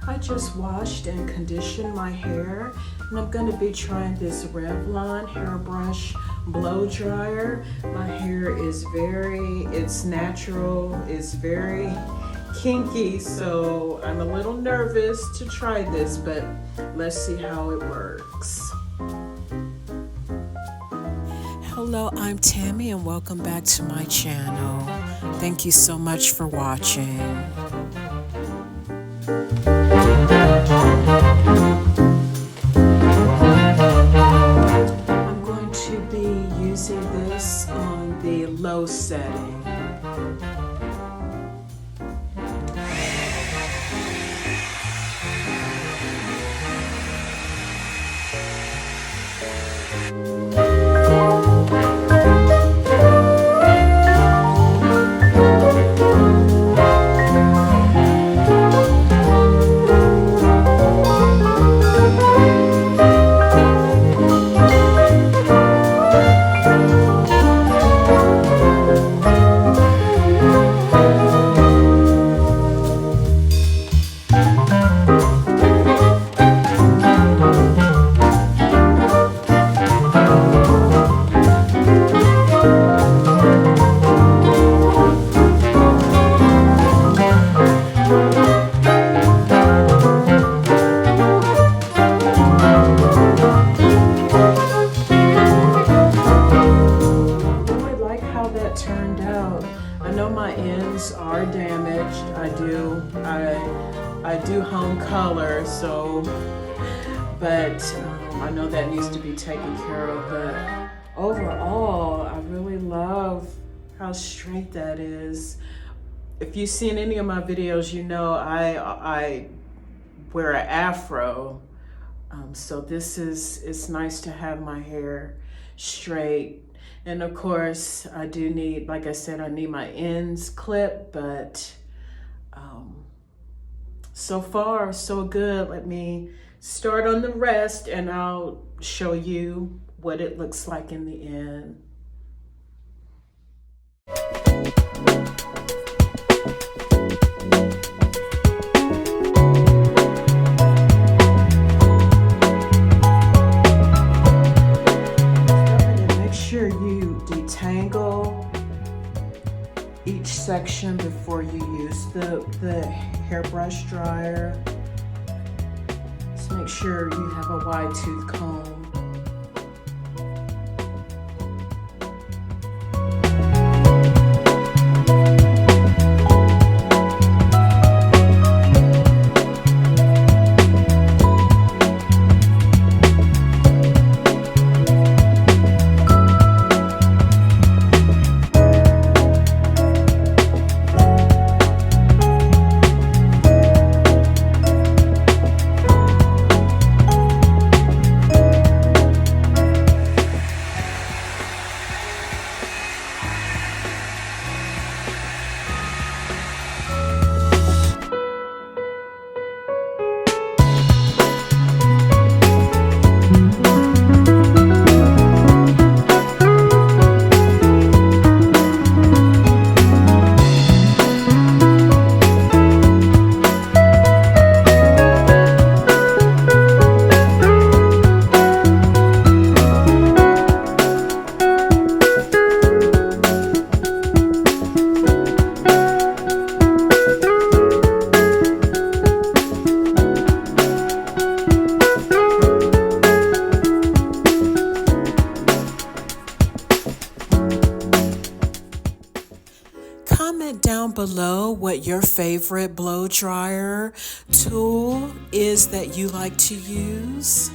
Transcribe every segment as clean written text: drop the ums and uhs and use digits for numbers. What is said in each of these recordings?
I just washed and conditioned my hair, and I'm going to be trying this Revlon Hair Brush Blow Dryer. My hair is it's natural, it's very kinky, so I'm a little nervous to try this, but let's see how it works. Hello, I'm Tammy and welcome back to my channel. Thank you so much for watching. I'm going to be using this on the low setting. Turned out. I know my ends are damaged. I do home color, so I know that needs to be taken care of, but overall I really love how straight that is. If you've seen any of my videos, you know I wear an afro, so it's nice to have my hair straight. And of course, I do need, like I said, I need my ends clipped, but so far, so good. Let me start on the rest and I'll show you what it looks like in the end. Detangle each section before you use the hairbrush dryer. Just make sure you have a wide tooth comb. Comment down below what your favorite blow dryer tool is that you like to use.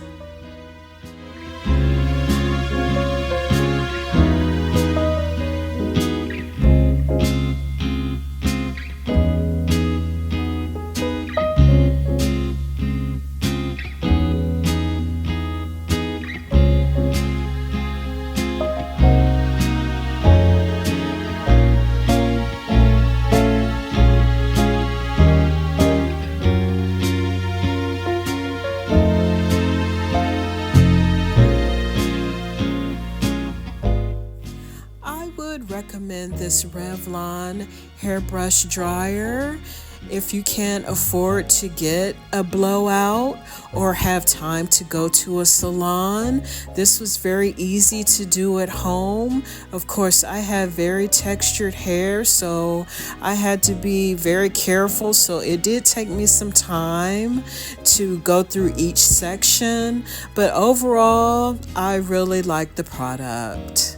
recommend this Revlon hairbrush dryer. If you can't afford to get a blowout or have time to go to a salon, this was very easy to do at home. Of course, I have very textured hair, so I had to be very careful. So it did take me some time to go through each section, but overall, I really like the product.